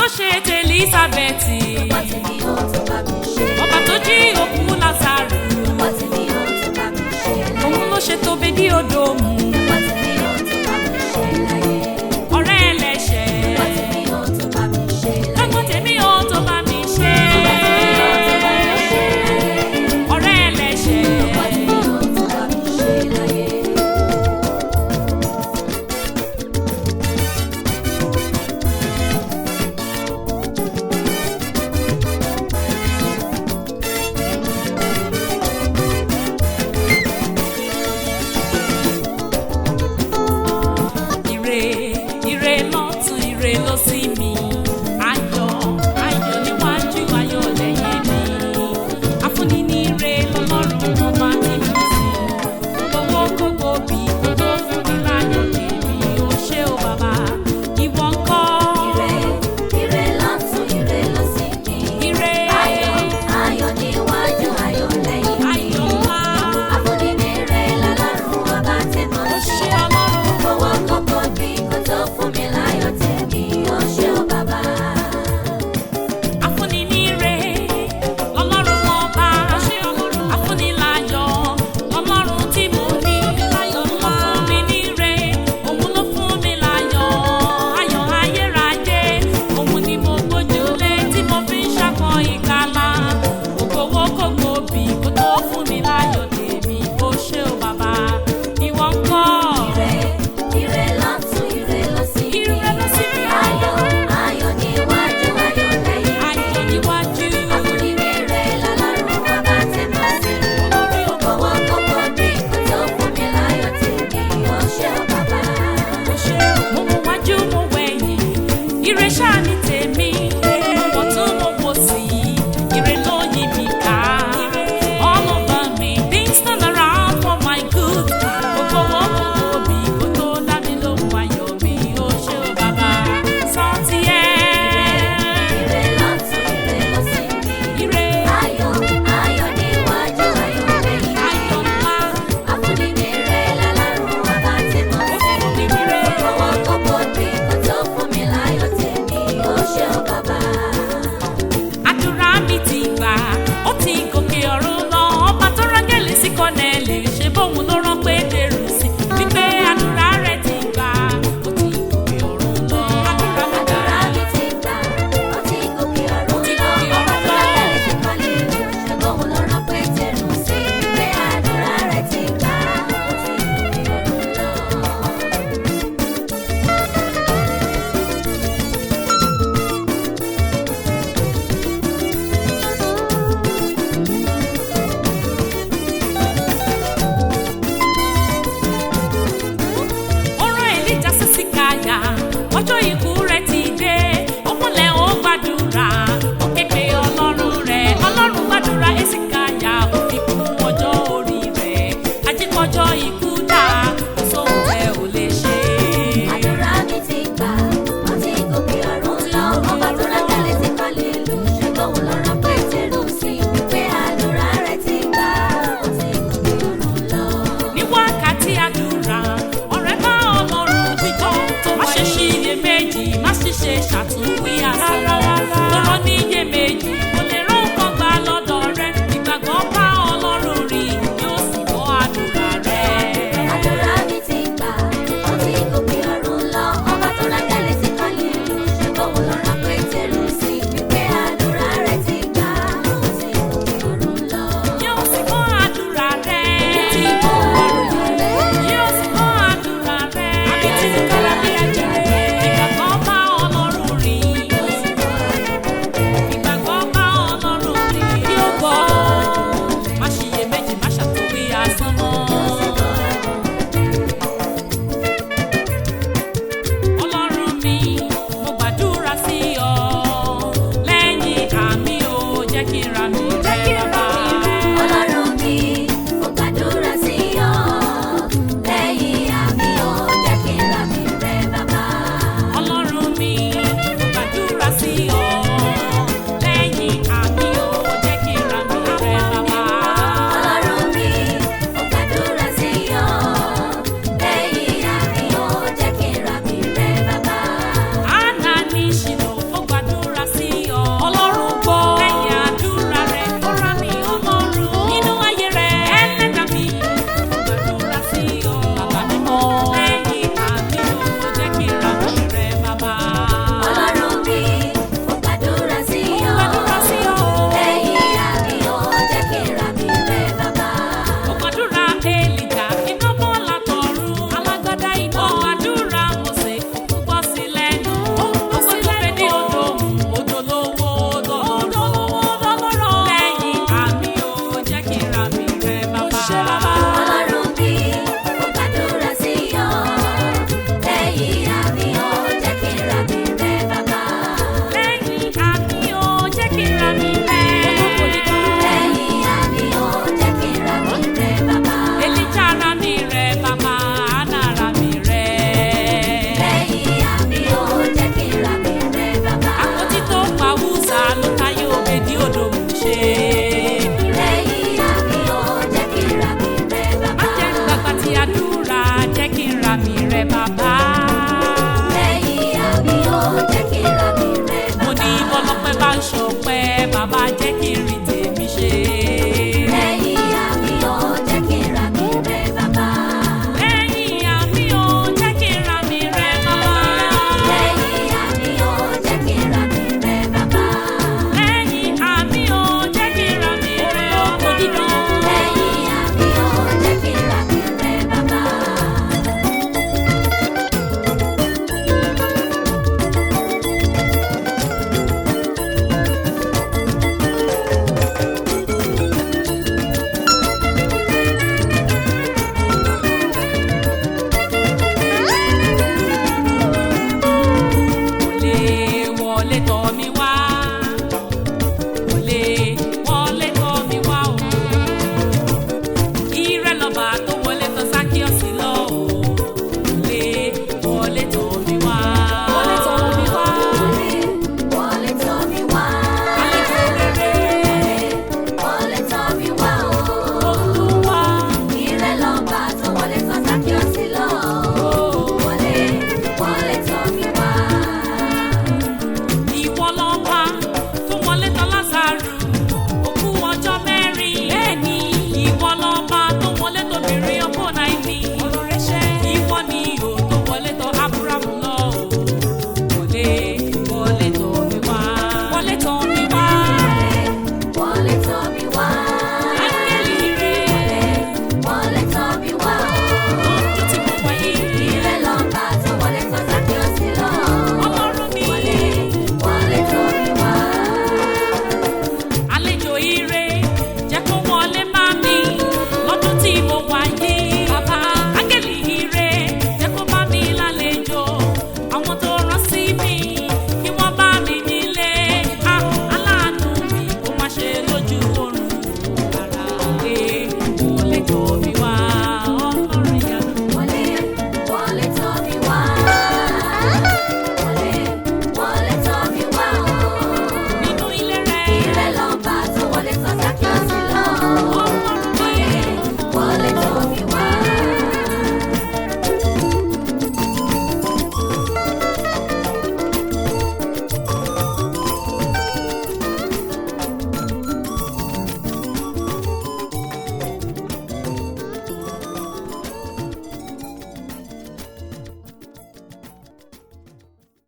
tó ṣe ti Elizabeth. Ọba tí mi ò tó bá mi ṣe. Ọba tó jí òkú Lásárù. Ọba tí mi ò tó bá mi ṣe láyé. Òun ló ṣe tóbi bí odò mu. Ọba tí mi ò tó bá mi ṣe láyé. Ọ̀rẹ́ ẹlẹ́ṣẹ̀. Ọba tí mi ò tó bá mi ṣe láyé. Lọ́gbọ́n tèmi ò tó bá mi ṣe. Ọba tí mi ò tó bá mi ṣe láyé. Ọ̀rẹ́ ẹlẹ́ṣẹ̀. Ọba tí mi ò tó bá mi ṣe láyé. Ire lọ́tún ire lósì mi. Ayọ̀ ayọ̀ níwájú ayọ̀ lẹ́yìn mi. Afúnni ní ire lọ́lọ́run ọba tí mo sìn. Gbogbo gbogbo bí kò tó fún mi láyọ̀ tèmi. Ó ṣé o bàbá, ìwọ ńkọ́? Ire lọ́tún ire lósì mi. Ire Ayọ̀ ayọ̀ níwájú ayọ̀ lẹ́yìn mi. ayọ̀ ńlá. Afúnni ní ire lọ́lọ́run ọba tí mo Ó sìn. ṣé Ọlọ́run. Gbogbo gbogbo bí kò tó fún mi láyọ̀ tèmi. Ó ṣé o bàbá. Afúnni ní ire lọ́lọ́run ọba. Afúnni láyọ̀ lọ́lọ́run tí mo ní. Òun ló fún mi ní ire, òun ló fún mi láyọ̀. Ayọ̀ ayérayé, òun ni mo gbójúlé tí mo fi ń ṣàkọ ìgbàlà. Ògbówó kògbó bí kò tó fún mi láyọ̀ tèmi. Ó ṣé o bàbá, ìwọ ńkọ́? Ire lọ́tún ire lósì mi. Ire lósì mi. Ayọ̀ ayọ̀ níwájú ayọ̀ lẹ́yìn mi. Ayọ̀ níwájú. Afúnni ní ire lọ́lọ́run ọba tí mo sìn. Gbogbo gbogbo bí kò tó fún mi láyọ̀ tèmi. Ó ṣé o bàbá. Mo mú wájú mo wẹ̀yìn, ire ṣáà ní tèmi. Mo wọ̀ tún mo wò sí, ire ló yí mi ká. All over me, things turn around for my good. Gbogbo wọn kò bí kò tó dá mi lóhùn ayọ̀ mi. Ó ṣé o bàbá, sọ ti ẹ́. Ire lọ́tún ire lósì mi. Ire Ayọ̀ ayọ̀ níwájú ayọ̀ lẹ́yìn mi. ayọ̀ ńlá, Afúnni ní ire lọ́lọ́run ọba tí mo ó sìn. fún mi níre. Gbogbo gbogbo bí kò tó fún mi láyọ̀ tèmi. Ó ṣé o bàbá. Àdúrà mi ti gbà, ó ti gòkè ọ̀run lọ. Ọba tó rángẹ́lì sí Kọ́nẹ́lì, ṣe bóun ló rán Pétérù sí. Wípé àdúrà rẹ̀ ti gbà, ó ti gòkè ọ̀run lọ. Àdúrà mi gbà, Àdúrà mi ti gbà, ó ti gòkè ọ̀run lọ. Ọba tó lágbàlẹ̀ sí kọ́lé, ṣe bóun ló rán Pétérù sí. Pé àdúrà rẹ̀ ti gbà, ó ti gòkè ọ̀run lọ. ó rán Èlíjà sí Síkáyà, ọjọ́ ikú rẹ̀ ti dé. Ó kúnlẹ̀ ó gbàdúrà, ó ké pe Ọlọ́run rẹ̀. Ọlọ́run gbàdúrà Èsíkáyà, ó fi kún ọjọ́ orí rẹ̀. Ajíkọjọ́ ikú dà, kò sóhun tẹ́ ò lè ṣe. Àdúrà mi ti gbà, ó ti gòkè ọ̀run lọ. Ọba tó lágbàlẹ̀ sí kọ́lé, ṣe bóun ló rán Pétérù sí. Pé àdúrà rẹ̀ ti gbà, ó ti gòkè ọ̀run lọ. Ní wákàtí àdúrà, ọ̀rẹ́ bá Ọlọ́run wíjọ́. Má ṣe ṣiyèméjì, má sì ṣe ṣàtúnwí asán. Tọrọ ní iyèméjì, kò lè rán nǹkan gbà lọ́dọ̀ rẹ. Ìgbàgbọ́ bá Ọlọ́run rìn, yóò sì gbọ́ àdúrà rẹ. Àdúrà mi ti gbà, ó ti gòkè ọ̀run lọ. Ọba tó lágbàlẹ̀ sí kọ́lé, ṣe bóun ló rán Pétérù sí. Wípé àdúrà rẹ̀ ti gbà, ó ti gòkè ọ̀run lọ. Yóò sì gbọ́ àdúrà rẹ. Yóò sì gbọ́ àdúrà rẹ. Àbí tí kálá bí ajẹ́rẹ́. Ìgbàgbọ́ bá Ọlọ́run rìn. Ìgbàgbọ́ bá Ọlọ́run rìn. Yóò gbọ́. Má ṣiyèméjì, má ṣàtúnwí asán mọ́. Ọlọ́run mi, mo gbàdúrà sí ọ. Lẹ́yìn àmì ò jẹ́ kí n ra